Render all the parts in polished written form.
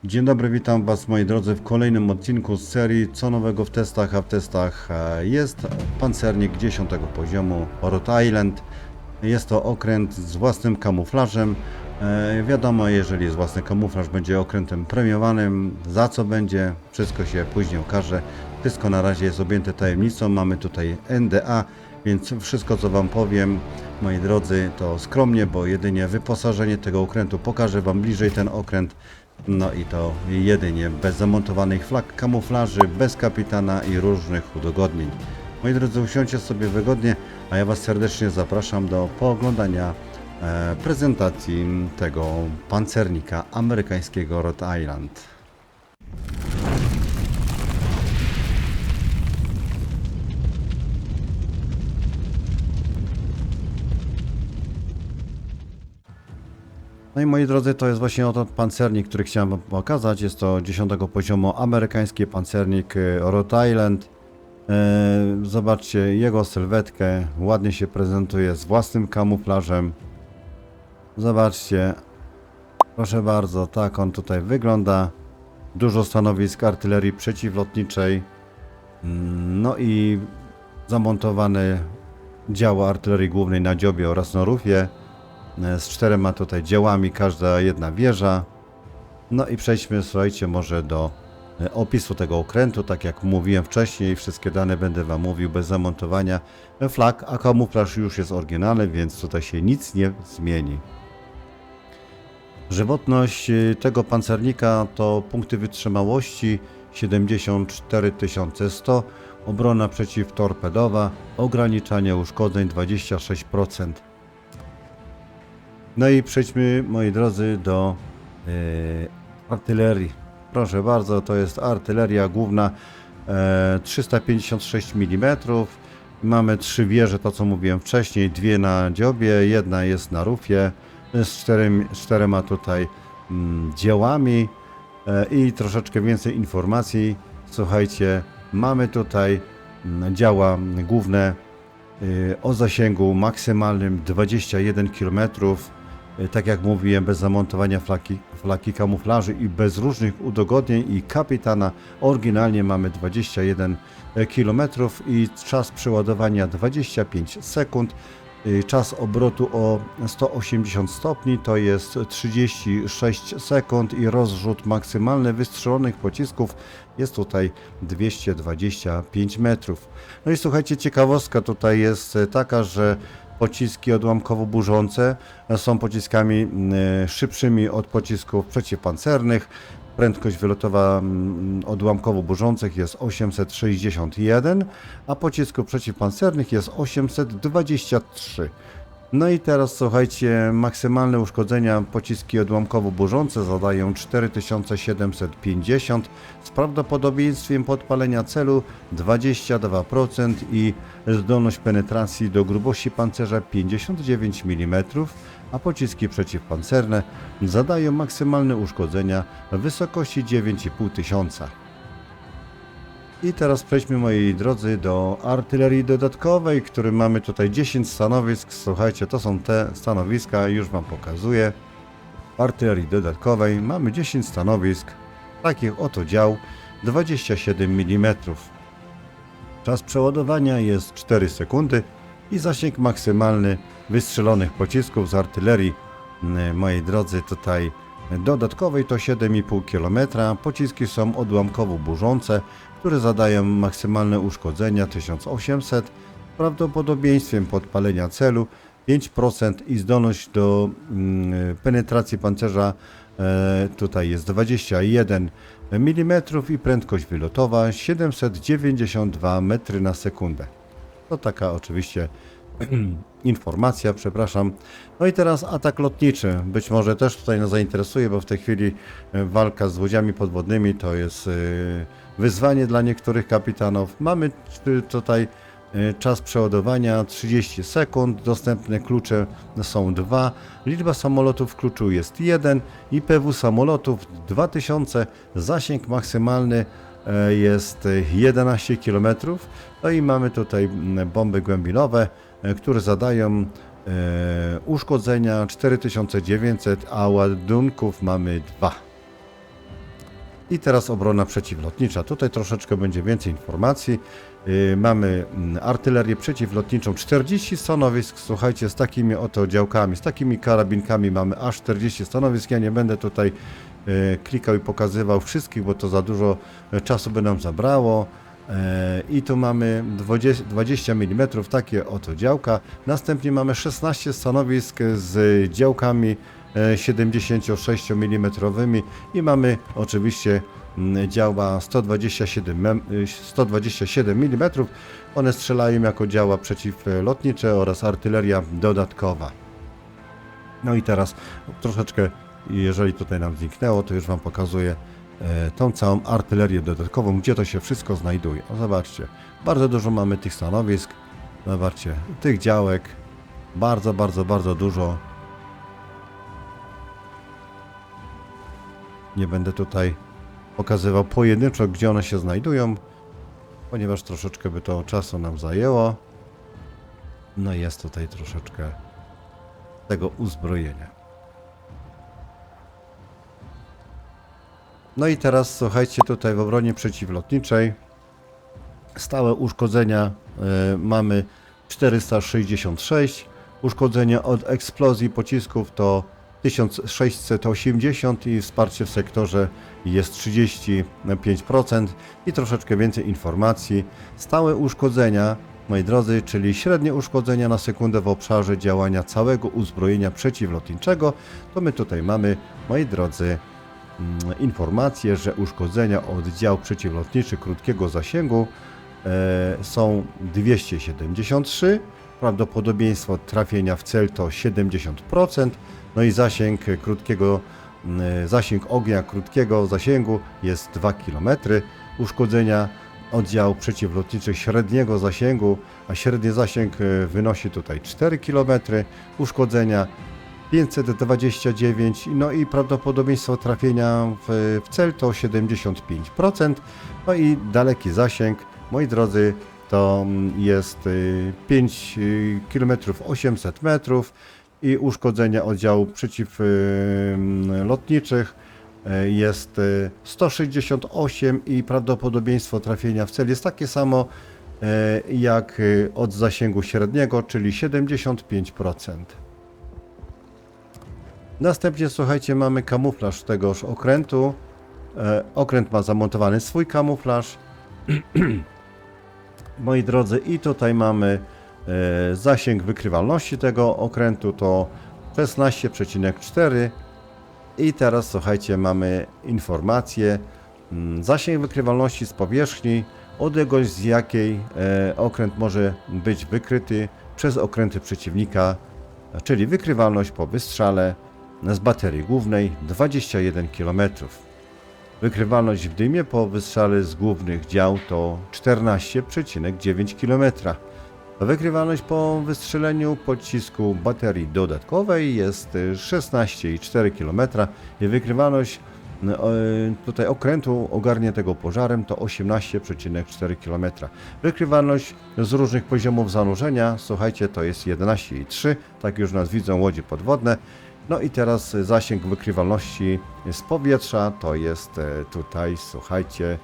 Dzień dobry, witam Was moi drodzy w kolejnym odcinku z serii Co nowego w testach, a w testach jest pancernik 10 poziomu Rhode Island. Jest to okręt z własnym kamuflażem. Wiadomo, jeżeli jest własny kamuflaż, będzie okrętem premiowanym. Za co będzie, wszystko się później okaże. Wszystko na razie jest objęte tajemnicą. Mamy tutaj NDA, więc wszystko co Wam powiem, moi drodzy, to skromnie, bo jedynie wyposażenie tego okrętu pokażę Wam bliżej ten okręt. No i to jedynie bez zamontowanych flag kamuflaży, bez kapitana i różnych udogodnień. Moi drodzy, usiądźcie sobie wygodnie, a ja Was serdecznie zapraszam do pooglądania prezentacji tego pancernika amerykańskiego Rhode Island. No i moi drodzy, to jest właśnie oto pancernik, który chciałem Wam pokazać. Jest to 10 poziomu amerykański pancernik Rhode Island. Zobaczcie jego sylwetkę, ładnie się prezentuje z własnym kamuflażem. Zobaczcie, proszę bardzo, tak on tutaj wygląda. Dużo stanowisk artylerii przeciwlotniczej. No i zamontowane działa artylerii głównej na dziobie oraz na rufie. Z 4 tutaj działami, każda jedna wieża. No i przejdźmy, słuchajcie, może do opisu tego okrętu. Tak jak mówiłem wcześniej, wszystkie dane będę Wam mówił bez zamontowania flag, a kamuflaż już jest oryginalny, więc tutaj się nic nie zmieni. Żywotność tego pancernika to punkty wytrzymałości 74 100, obrona przeciwtorpedowa, ograniczanie uszkodzeń 26%. No i przejdźmy, moi drodzy, do artylerii. Proszę bardzo, to jest artyleria główna 356 mm. Mamy 3 wieże, to co mówiłem wcześniej, 2 na dziobie, jedna jest na rufie z 4 tutaj działami i troszeczkę więcej informacji. Słuchajcie, mamy tutaj działa główne o zasięgu maksymalnym 21 km. Tak jak mówiłem, bez zamontowania flaki kamuflaży i bez różnych udogodnień i kapitana. Oryginalnie mamy 21 km i czas przeładowania 25 sekund. Czas obrotu o 180 stopni to jest 36 sekund i rozrzut maksymalny wystrzelonych pocisków jest tutaj 225 metrów. No i słuchajcie, ciekawostka tutaj jest taka, że pociski odłamkowo-burzące są pociskami szybszymi od pocisków przeciwpancernych. Prędkość wylotowa odłamkowo-burzących jest 861, a pocisków przeciwpancernych jest 823. No i teraz słuchajcie, maksymalne uszkodzenia pociski odłamkowo-burzące zadają 4750 z prawdopodobieństwem podpalenia celu 22% i zdolność penetracji do grubości pancerza 59 mm, a pociski przeciwpancerne zadają maksymalne uszkodzenia w wysokości 9500. I teraz przejdźmy, moi drodzy, do artylerii dodatkowej, który mamy tutaj 10 stanowisk. Słuchajcie, to są te stanowiska, już Wam pokazuję. W artylerii dodatkowej mamy 10 stanowisk, takich oto dział 27 mm. Czas przeładowania jest 4 sekundy i zasięg maksymalny wystrzelonych pocisków z artylerii, moi drodzy, tutaj dodatkowej to 7,5 km. Pociski są odłamkowo-burzące, które zadają maksymalne uszkodzenia 1800 z prawdopodobieństwem podpalenia celu 5% i zdolność do penetracji pancerza tutaj jest 21 mm i prędkość wylotowa 792 metry na sekundę. To taka oczywiście informacja, przepraszam. No i teraz atak lotniczy. Być może też tutaj nas zainteresuje, bo w tej chwili walka z łodziami podwodnymi to jest wyzwanie dla niektórych kapitanów. Mamy tutaj czas przeładowania 30 sekund, dostępne klucze są 2, liczba samolotów w kluczu jest 1, IPW samolotów 2000, zasięg maksymalny jest 11 km. No i mamy tutaj bomby głębinowe, które zadają uszkodzenia 4900, a ładunków mamy 2. I teraz obrona przeciwlotnicza. Tutaj troszeczkę będzie więcej informacji. Mamy artylerię przeciwlotniczą, 40 stanowisk, słuchajcie, z takimi oto działkami, z takimi karabinkami mamy aż 40 stanowisk. Ja nie będę tutaj klikał i pokazywał wszystkich, bo to za dużo czasu by nam zabrało. I tu mamy 20 mm, takie oto działka. Następnie mamy 16 stanowisk z działkami 76 mm i mamy oczywiście działa 127 mm. One strzelają jako działa przeciwlotnicze oraz artyleria dodatkowa. No i teraz troszeczkę, jeżeli tutaj nam zniknęło, to już Wam pokazuję tą całą artylerię dodatkową, gdzie to się wszystko znajduje. O, zobaczcie, bardzo dużo mamy tych stanowisk, zobaczcie, tych działek, bardzo dużo. Nie będę tutaj pokazywał pojedynczo, gdzie one się znajdują, ponieważ troszeczkę by to czasu nam zajęło. No i jest tutaj troszeczkę tego uzbrojenia. No i teraz słuchajcie, tutaj w obronie przeciwlotniczej stałe uszkodzenia mamy 466, uszkodzenia od eksplozji pocisków to 1680 i wsparcie w sektorze jest 35% i troszeczkę więcej informacji. Stałe uszkodzenia, moi drodzy, czyli średnie uszkodzenia na sekundę w obszarze działania całego uzbrojenia przeciwlotniczego, to my tutaj mamy, moi drodzy, informację, że uszkodzenia od dział przeciwlotniczych krótkiego zasięgu są 273, prawdopodobieństwo trafienia w cel to 70%, no i zasięg ognia krótkiego zasięgu jest 2 km, uszkodzenia oddziałów przeciwlotniczych średniego zasięgu, a średni zasięg wynosi tutaj 4 km, uszkodzenia 529, no i prawdopodobieństwo trafienia w cel to 75%, no i daleki zasięg, moi drodzy, to jest 5 km 800 metrów i uszkodzenia oddziałów przeciwlotniczych jest 168 i prawdopodobieństwo trafienia w cel jest takie samo jak od zasięgu średniego, czyli 75%. Następnie, słuchajcie, mamy kamuflaż tegoż okrętu. Okręt ma zamontowany swój kamuflaż. Moi drodzy, i tutaj mamy zasięg wykrywalności tego okrętu to 16,4 i teraz słuchajcie, mamy informację, zasięg wykrywalności z powierzchni, odległość z jakiej okręt może być wykryty przez okręty przeciwnika, czyli wykrywalność po wystrzale z baterii głównej 21 km. Wykrywalność w dymie po wystrzale z głównych dział to 14,9 km. Wykrywalność po wystrzeleniu pocisku baterii dodatkowej jest 16,4 km i wykrywalność tutaj okrętu ogarniętego pożarem to 18,4 km. Wykrywalność z różnych poziomów zanurzenia, słuchajcie, to jest 11,3, tak już nas widzą łodzie podwodne. No i teraz zasięg wykrywalności z powietrza to jest tutaj, słuchajcie,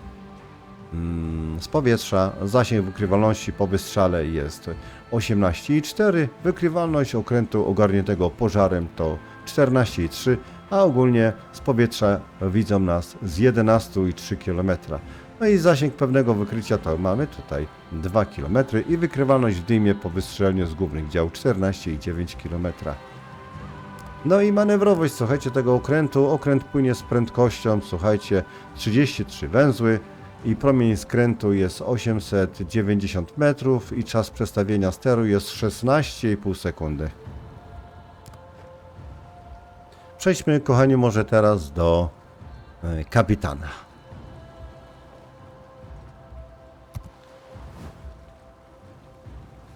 z powietrza zasięg wykrywalności po wystrzale jest 18,4, wykrywalność okrętu ogarniętego pożarem to 14,3, a ogólnie z powietrza widzą nas z 11,3 km. No i zasięg pewnego wykrycia to mamy tutaj 2 km i wykrywalność w dymie po wystrzeleniu z głównych dział 14,9 km. No i manewrowość, słuchajcie, tego okrętu. Okręt płynie z prędkością, słuchajcie, 33 węzły i promień skrętu jest 890 metrów i czas przestawienia steru jest 16,5 sekundy. Przejdźmy, kochani, może teraz do kapitana.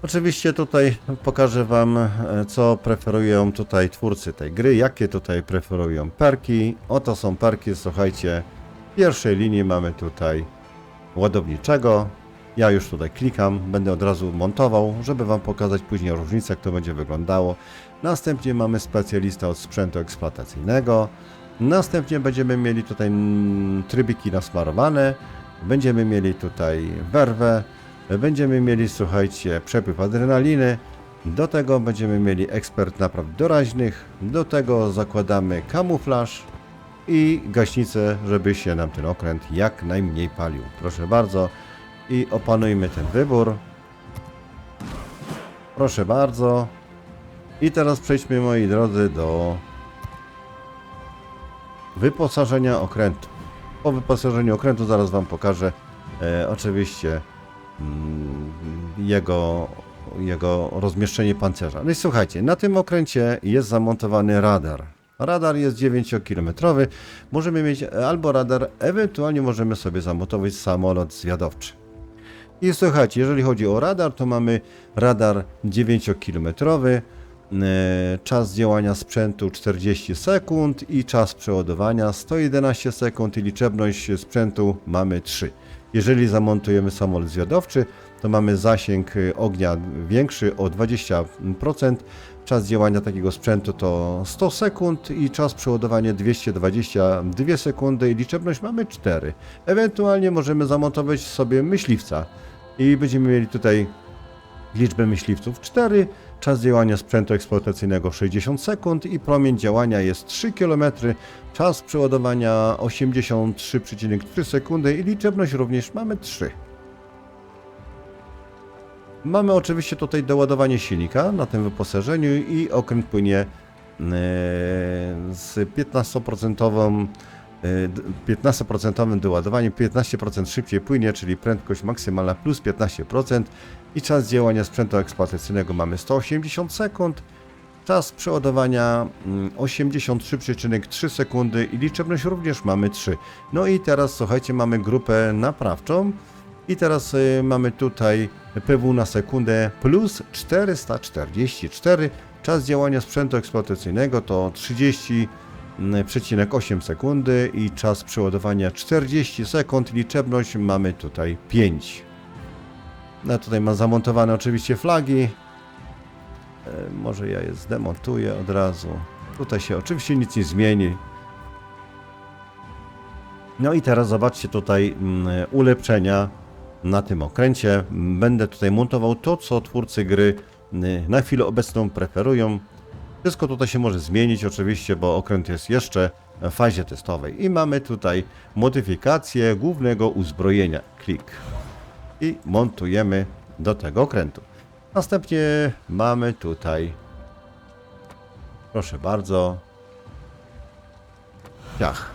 Oczywiście tutaj pokażę Wam, co preferują tutaj twórcy tej gry, jakie tutaj preferują perki. Oto są perki, słuchajcie, w pierwszej linii mamy tutaj ładowniczego. Ja już tutaj klikam, będę od razu montował, żeby Wam pokazać później różnicę, jak to będzie wyglądało. Następnie mamy specjalista od sprzętu eksploatacyjnego. Następnie będziemy mieli tutaj trybiki nasmarowane, będziemy mieli tutaj werwę, będziemy mieli, słuchajcie, przepływ adrenaliny, do tego będziemy mieli ekspert napraw doraźnych, do tego zakładamy kamuflaż i gaśnicę, żeby się nam ten okręt jak najmniej palił. Proszę bardzo i opanujmy ten wybór. Proszę bardzo. I teraz przejdźmy, moi drodzy, do wyposażenia okrętu. Po wyposażeniu okrętu zaraz Wam pokażę oczywiście jego rozmieszczenie pancerza. No i słuchajcie, na tym okręcie jest zamontowany radar. Radar jest 9-kilometrowy. Możemy mieć albo radar, ewentualnie możemy sobie zamontować samolot zwiadowczy. I słuchajcie, jeżeli chodzi o radar, to mamy radar 9-kilometrowy, czas działania sprzętu 40 sekund i czas przeładowania 111 sekund i liczebność sprzętu mamy 3. Jeżeli zamontujemy samolot zwiadowczy, to mamy zasięg ognia większy o 20%, czas działania takiego sprzętu to 100 sekund i czas przeładowania 222 sekundy i liczebność mamy 4. Ewentualnie możemy zamontować sobie myśliwca i będziemy mieli tutaj liczbę myśliwców 4, czas działania sprzętu eksploatacyjnego 60 sekund i promień działania jest 3 km, czas przeładowania 83,3 sekundy i liczebność również mamy 3. Mamy oczywiście tutaj doładowanie silnika na tym wyposażeniu i okręt płynie z 15% doładowaniem, 15% szybciej płynie, czyli prędkość maksymalna plus 15% i czas działania sprzętu eksploatacyjnego mamy 180 sekund, czas przeładowania 83,3 sekundy i liczebność również mamy 3. No i teraz słuchajcie, mamy grupę naprawczą i teraz mamy tutaj PW na sekundę plus 444, czas działania sprzętu eksploatacyjnego to 30,8 sekundy i czas przeładowania 40 sekund, liczebność mamy tutaj 5. No tutaj mam zamontowane oczywiście flagi, może ja je zdemontuję od razu, tutaj się oczywiście nic nie zmieni. No i teraz zobaczcie tutaj ulepszenia na tym okręcie. Będę tutaj montował to, co twórcy gry na chwilę obecną preferują. Wszystko tutaj się może zmienić oczywiście, bo okręt jest jeszcze w fazie testowej. I mamy tutaj modyfikację głównego uzbrojenia. Klik. I montujemy do tego okrętu. Następnie mamy tutaj, proszę bardzo, ciach.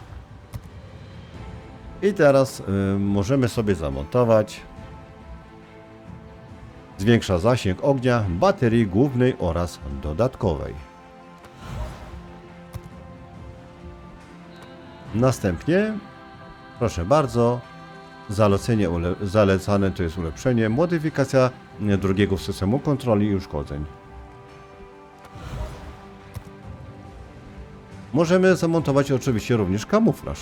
I teraz możemy sobie zamontować, zwiększa zasięg ognia baterii głównej oraz dodatkowej. Następnie, proszę bardzo, zalecane to jest ulepszenie, modyfikacja drugiego systemu kontroli i uszkodzeń. Możemy zamontować oczywiście również kamuflaż.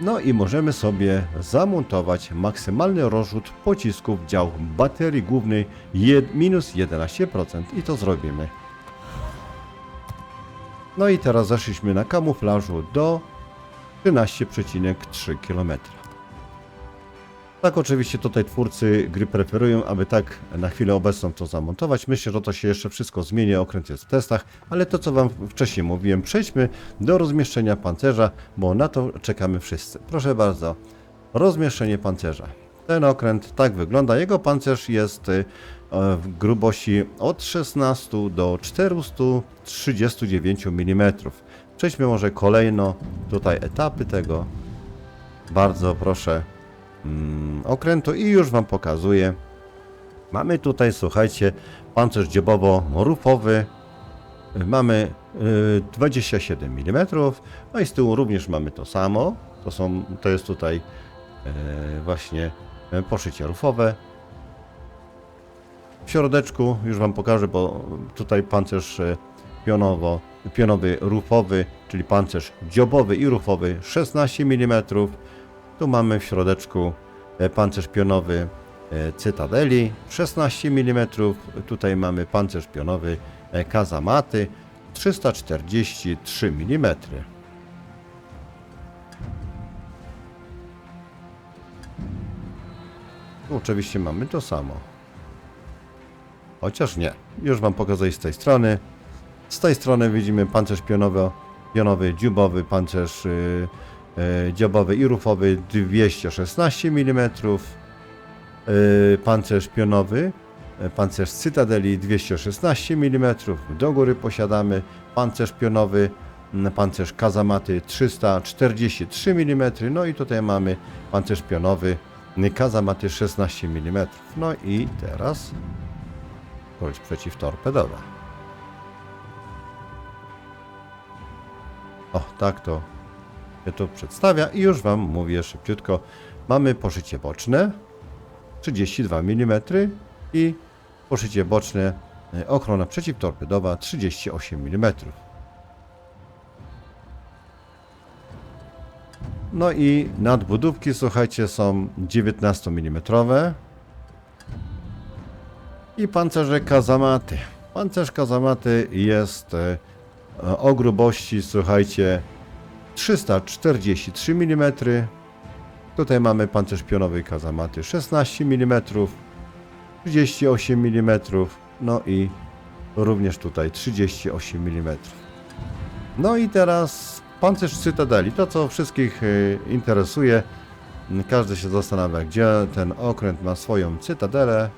No i możemy sobie zamontować maksymalny rozrzut pocisków dział baterii głównej minus 11% i to zrobimy. No i teraz zeszliśmy na kamuflażu do 13,3 km. Tak oczywiście tutaj twórcy gry preferują, aby tak na chwilę obecną to zamontować. Myślę, że to się jeszcze wszystko zmieni, okręt jest w testach, ale to co Wam wcześniej mówiłem, przejdźmy do rozmieszczenia pancerza, bo na to czekamy wszyscy. Proszę bardzo, rozmieszczenie pancerza. Ten okręt tak wygląda, jego pancerz jest w grubości od 16 do 439 mm. Przejdźmy może kolejno tutaj etapy tego. Bardzo proszę okrętu i już Wam pokazuję. Mamy tutaj, słuchajcie, pancerz dziobowo-rufowy. Mamy 27 mm. No i z tyłu również mamy to samo. To jest tutaj właśnie poszycie rufowe. W środeczku już Wam pokażę, bo tutaj pancerz pionowy rufowy, czyli pancerz dziobowy i rufowy 16 mm. Tu mamy w środeczku pancerz pionowy Cytadeli 16 mm. Tutaj mamy pancerz pionowy kazamaty 343 mm. Tu oczywiście mamy to samo. Chociaż nie. Już Wam pokazuję z tej strony. Z tej strony widzimy pancerz pionowy, dziubowy, pancerz dziobowy i rufowy 216 mm. Pancerz pionowy, pancerz Cytadeli 216 mm. Do góry posiadamy pancerz pionowy, pancerz kazamaty 343 mm. No i tutaj mamy pancerz pionowy kazamaty 16 mm. No i teraz broń przeciwtorpedowa. O, tak to się tu przedstawia i już Wam mówię szybciutko. Mamy poszycie boczne 32 mm i poszycie boczne ochrona przeciwtorpedowa 38 mm. No i nadbudówki, słuchajcie, są 19 mm i pancerze kazamaty. Pancerz kazamaty jest o grubości, słuchajcie, 343 mm. Tutaj mamy pancerz pionowy kazamaty 16 mm, 38 mm, no i również tutaj 38 mm. No i teraz pancerz Cytadeli, to co wszystkich interesuje. Każdy się zastanawia, gdzie ten okręt ma swoją cytadelę.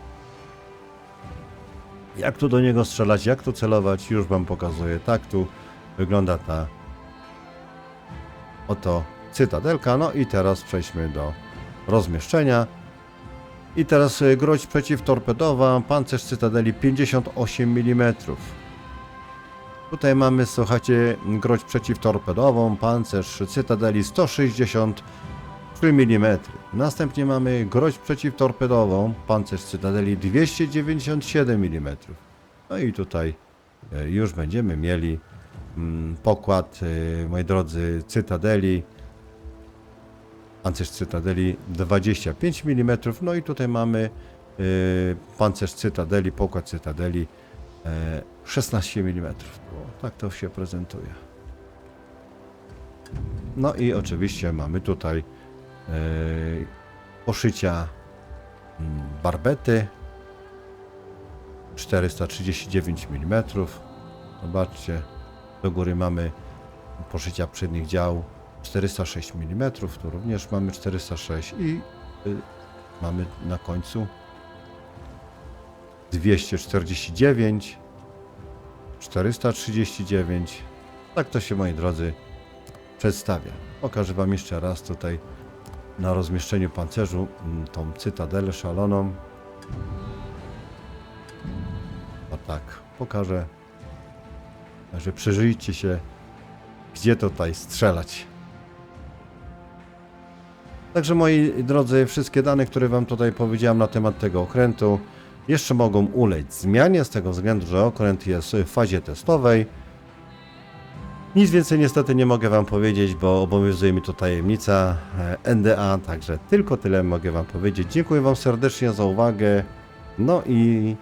Jak tu do niego strzelać, jak tu celować, już Wam pokazuję. Tak tu wygląda ta oto cytadelka. No i teraz przejdźmy do rozmieszczenia. I teraz groź przeciwtorpedowa, pancerz Cytadeli 58 mm. Tutaj mamy, słuchajcie, groź przeciwtorpedową, pancerz Cytadeli 163 mm. Następnie mamy groź przeciwtorpedową, pancerz Cytadeli 297 mm. No i tutaj już będziemy mieli pokład, moi drodzy, Cytadeli, pancerz Cytadeli 25 mm. No i tutaj mamy pancerz Cytadeli, pokład Cytadeli 16 mm. Tak to się prezentuje. No i oczywiście mamy tutaj poszycia barbety 439 mm. Zobaczcie, do góry mamy poszycia przednich dział 406 mm. Tu również mamy 406 i mamy na końcu 249, 439. Tak to się, moi drodzy, przedstawia. Pokażę Wam jeszcze raz tutaj na rozmieszczeniu pancerzu tą cytadelę szaloną. O tak, pokażę. Także przyjrzyjcie się, gdzie tutaj strzelać. Także, moi drodzy, wszystkie dane, które Wam tutaj powiedziałem na temat tego okrętu, jeszcze mogą ulec zmianie z tego względu, że okręt jest w fazie testowej. Nic więcej niestety nie mogę Wam powiedzieć, bo obowiązuje mi to tajemnica NDA, także tylko tyle mogę Wam powiedzieć. Dziękuję Wam serdecznie za uwagę, no i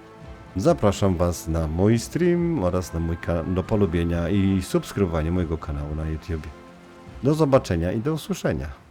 zapraszam Was na mój stream oraz na mój do polubienia i subskrybowania mojego kanału na YouTube. Do zobaczenia i do usłyszenia.